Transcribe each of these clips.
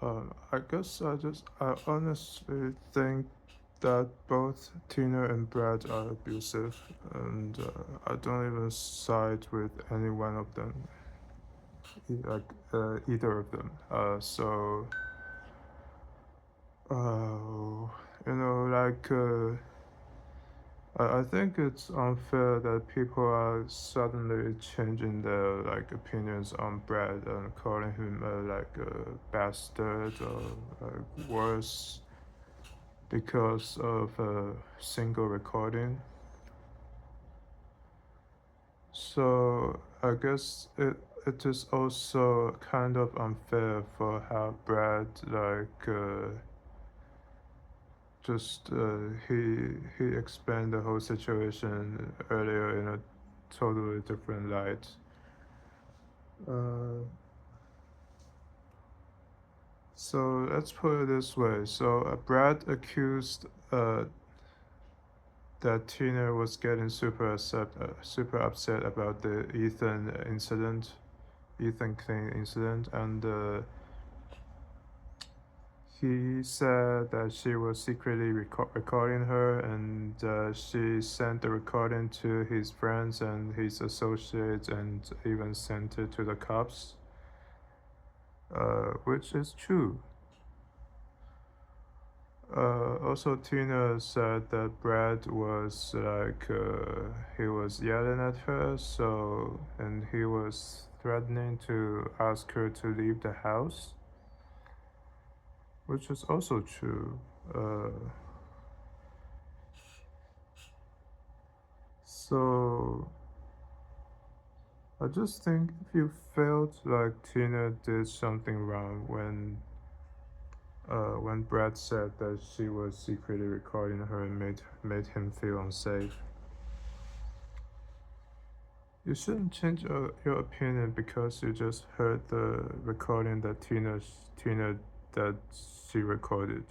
I honestly think that both Tina and Brad are abusive, and I don't even side with any one of them, either of them. Uh, I think it's unfair that people are suddenly changing their opinions on Brad and calling him a bastard or worse because of a single recording. So I guess it is also kind of unfair for how Brad just he explained the whole situation earlier in a totally different light. Uh, so let's put it this way. So Brad accused that Tina was getting super upset about the Ethan Klein incident, and he said that she was secretly recording her, and she sent the recording to his friends and his associates, and even sent it to the cops, which is true. Also, Tina said that Brad was he was yelling at her, and he was threatening to ask her to leave the house, which is also true. So I just think if you felt like Tina did something wrong when Brad said that she was secretly recording her and made him feel unsafe, you shouldn't change your opinion because you just heard the recording that Tina that she recorded.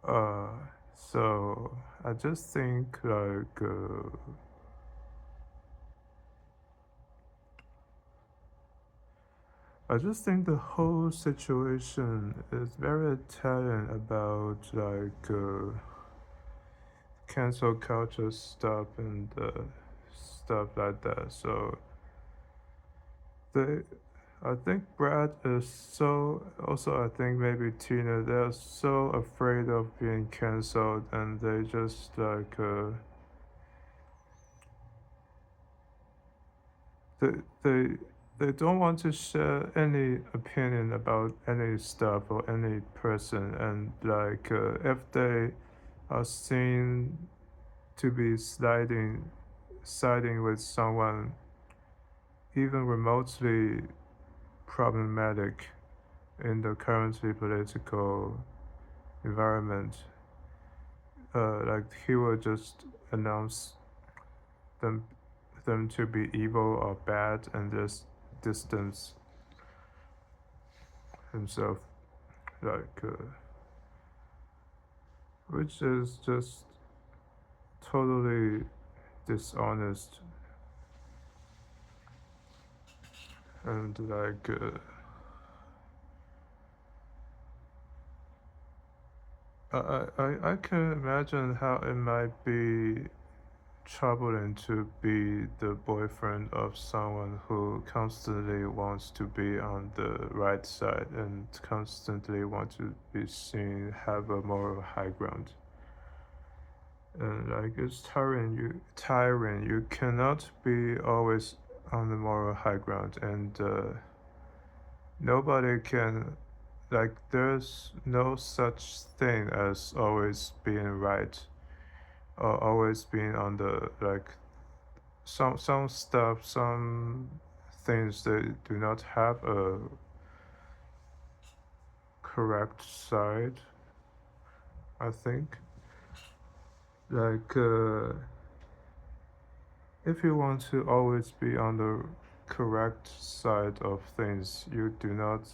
Uh, so I just think I just think the whole situation is very telling about cancel culture stuff and stuff like that. So they, I think Brad is so. Also, I think maybe Tina. They're so afraid of being canceled, and they just they they they don't want to share any opinion about any stuff or any person, and if they are seen to be siding with someone even remotely problematic in the currently political environment, he will just announce them them to be evil or bad and just distance himself, like uh, which is just totally dishonest and I can imagine how it might be troubling to be the boyfriend of someone who constantly wants to be on the right side and constantly want to be seen have a moral high ground. And it's tiring. You cannot be always on the moral high ground, and nobody can there's no such thing as always being right or always being on the some things that do not have a correct side. I think like if you want to always be on the correct side of things, you do not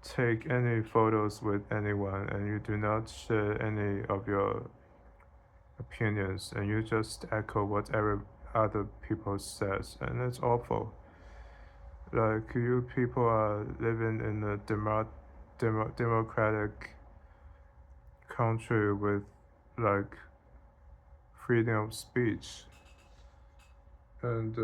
take any photos with anyone, and you do not share any of your opinions, and you just echo whatever other people says, and it's awful. You people are living in a democratic country with like freedom of speech, and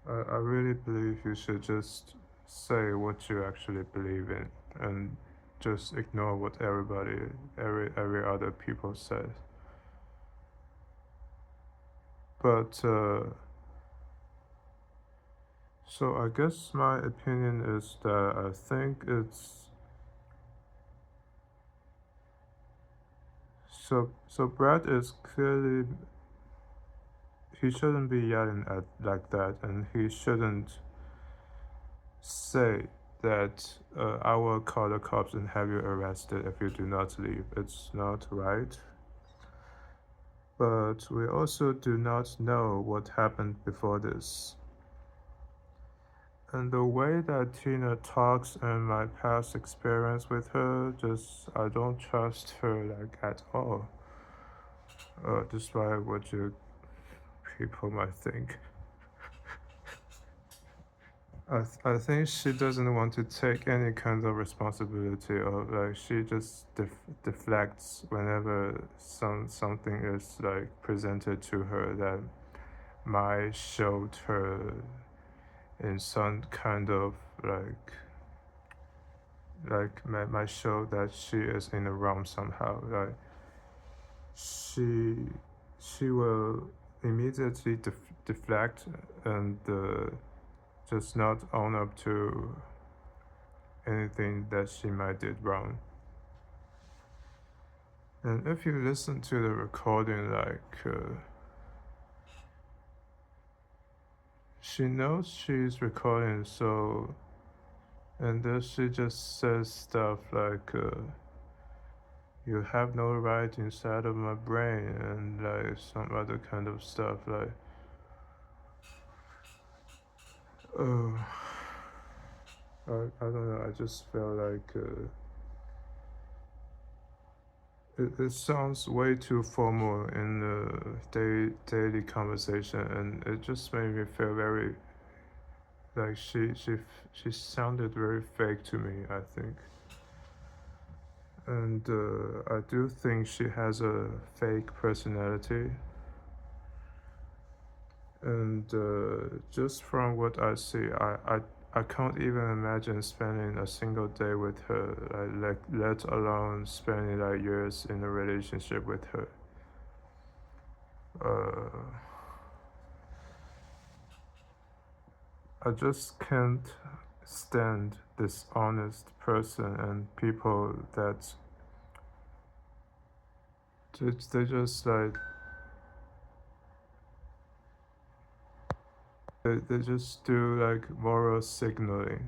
I really believe you should just say what you actually believe in and just ignore what every other people says. But so I guess my opinion is that I think it's so Brad is clearly, he shouldn't be yelling at like that, and he shouldn't say that I will call the cops and have you arrested if you do not leave. It's not right. But we also do not know what happened before this. And the way that Tina talks and my past experience with her, just I don't trust her like at all. Despite what you people might think. I think she doesn't want to take any kind of responsibility, or like she just deflects whenever something is like presented to her that might show her in some kind of might show that she is in the wrong somehow. Like she she will immediately deflect and just not own up to anything that she might did wrong. And if you listen to the recording, she knows she's recording, so, and then she just says stuff like, you have no right inside of my brain, and like some other kind of stuff like, oh, I don't know, I just feel like it sounds way too formal in the daily conversation, and it just made me feel very like she sounded very fake to me, I think. And I do think she has a fake personality. And just from what I see, I can't even imagine spending a single day with her, let alone spending like years in a relationship with her. I just can't stand dishonest person and people that they just like they just do like moral signaling,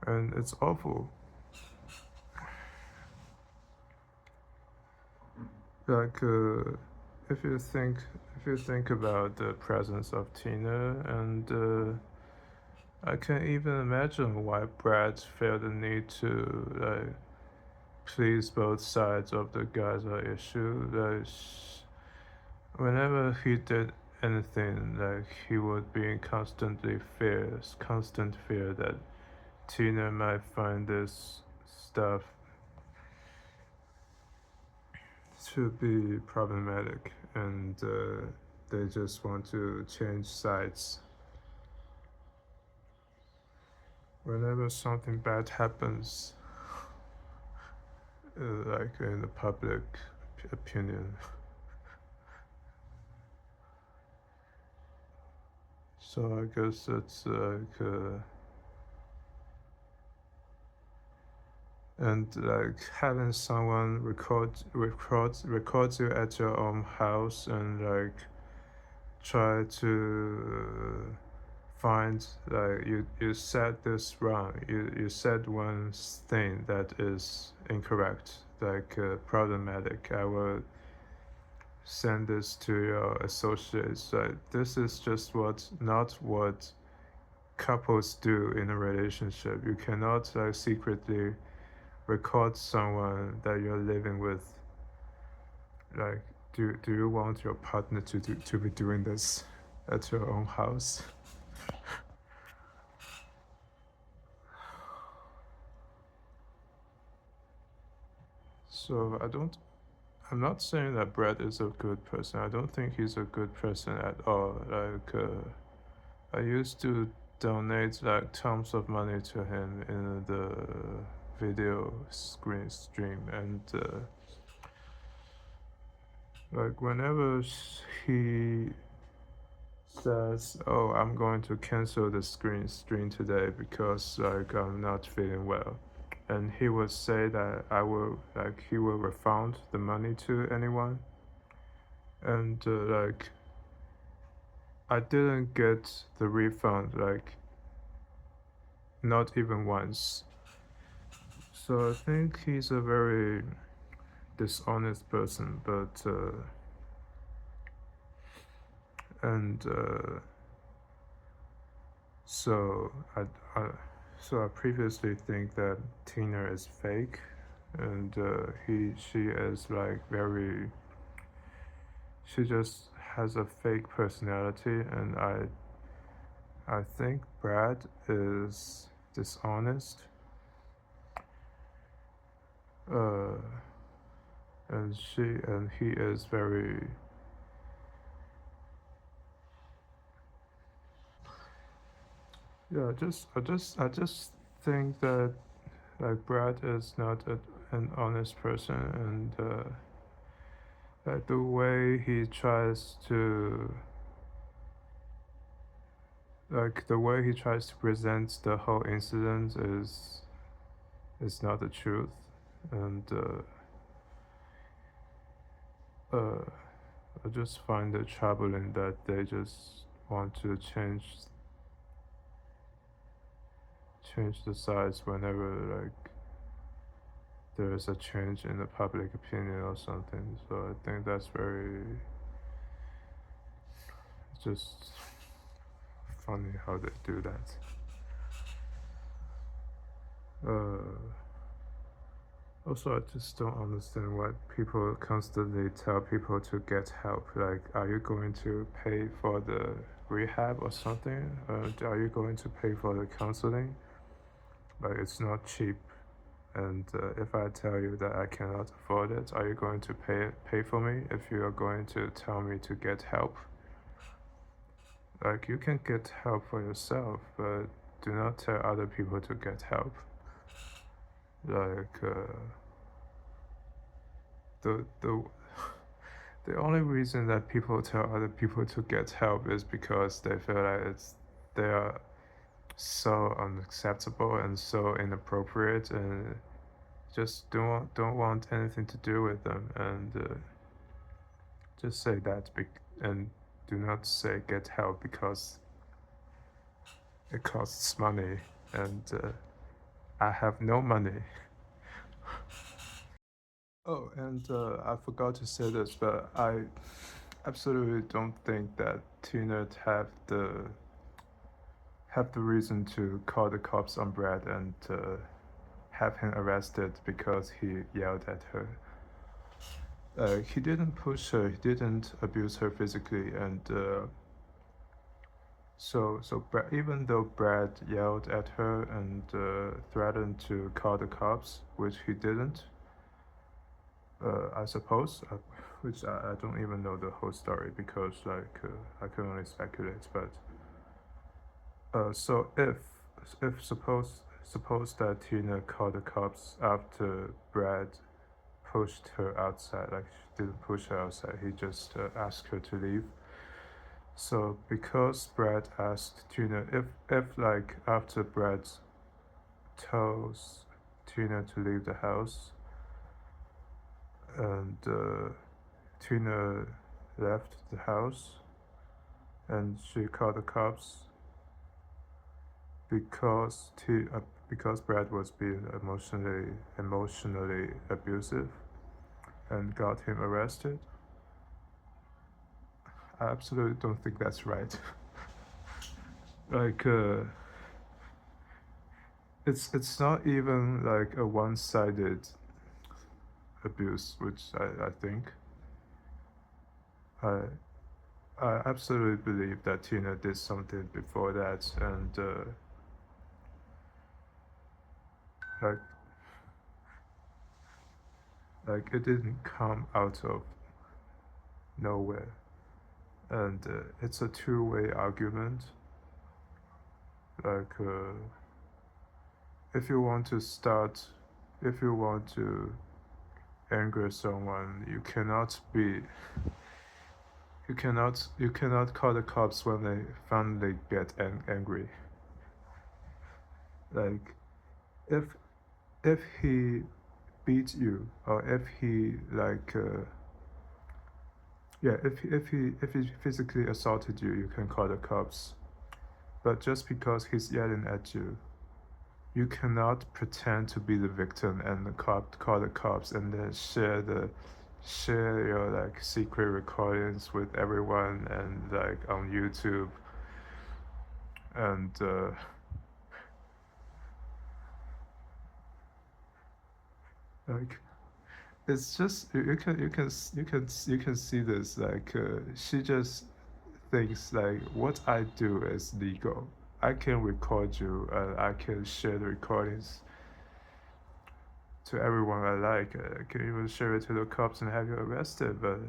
and it's awful. Like if you think about the presence of Tina, and I can't even imagine why Brad felt the need to like please both sides of the Gaza issue. Like whenever he did anything, like he would be in constant fear that Tina might find this stuff to be problematic, and they just want to change sides. Whenever something bad happens, like in the public opinion. So I guess it's like, and like having someone records you at your own house and like try to find like you said this wrong. You said one thing that is incorrect, like problematic. I will send this to your associates. Like this is just not what couples do in a relationship. You cannot like secretly record someone that you're living with. Like, do you want your partner to be doing this at your own house? So I'm not saying that Brad is a good person. I don't think he's a good person at all. I used to donate like tons of money to him in the video screen stream, and like whenever he says, "Oh, I'm going to cancel the screen stream today because like I'm not feeling well," and he would say that he will refund the money to anyone, and like I didn't get the refund, like not even once. So I think he's a very dishonest person, but and so I so I previously think that Tina is fake, and she is like very, she just has a fake personality, and I think Brad is dishonest, uh, and he is very, yeah. I just think that like Brad is not an honest person, and like the way he tries to, like the way he tries to present the whole incident is not the truth, and I just find it troubling that they just want to change the sides whenever like there is a change in the public opinion or something. So I think that's very, just funny how they do that. Also, I just don't understand why people constantly tell people to get help. Like, are you going to pay for the rehab or something? Are you going to pay for the counseling? Like, it's not cheap. And if I tell you that I cannot afford it, are you going to pay for me if you are going to tell me to get help? Like, you can get help for yourself, but do not tell other people to get help. Like, the the only reason that people tell other people to get help is because they feel like they are so unacceptable and so inappropriate, and just don't want anything to do with them, and just say that and do not say get help because it costs money, and I have no money. Oh, and I forgot to say this, but I absolutely don't think that Tina have the reason to call the cops on Brad and have him arrested because he yelled at her. He didn't push her, he didn't abuse her physically, and even though Brad yelled at her and threatened to call the cops, which he didn't, I suppose, which I don't even know the whole story because like I can only speculate. But so if suppose that Tina called the cops after Brad pushed her outside, like she didn't push her outside, he just asked her to leave. So because Brad asked Tina, if like after Brad tells Tina to leave the house, and Tina left the house, and she called the cops because because Brad was being emotionally abusive and got him arrested. I absolutely don't think that's right. Like it's not even like a one-sided abuse, which I think. I I absolutely believe that Tina did something before that, and like Like it didn't come out of nowhere, and it's a two-way argument. Like if you want to start, if you want to anger someone, you cannot call the cops when they finally get angry. Like if if he beats you, or if he like yeah, if he physically assaulted you, you can call the cops. But just because he's yelling at you, you cannot pretend to be the victim and call the cops and then share your like secret recordings with everyone and like on YouTube and like it's just you can see this like she just thinks like what I do is legal. I can record you and I can share the recordings to everyone I like. I can even share it to the cops and have you arrested, but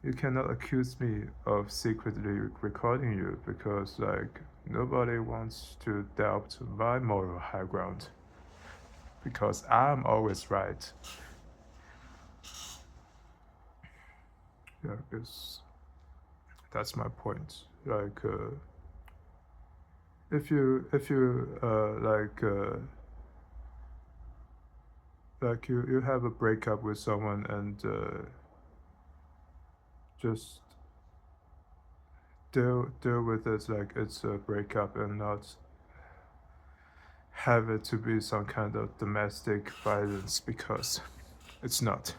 you cannot accuse me of secretly recording you because like nobody wants to doubt my moral high ground because I'm always right. Yeah, because that's my point. Like if you like you have a breakup with someone and just deal with it like it's a breakup and not have it to be some kind of domestic violence because it's not.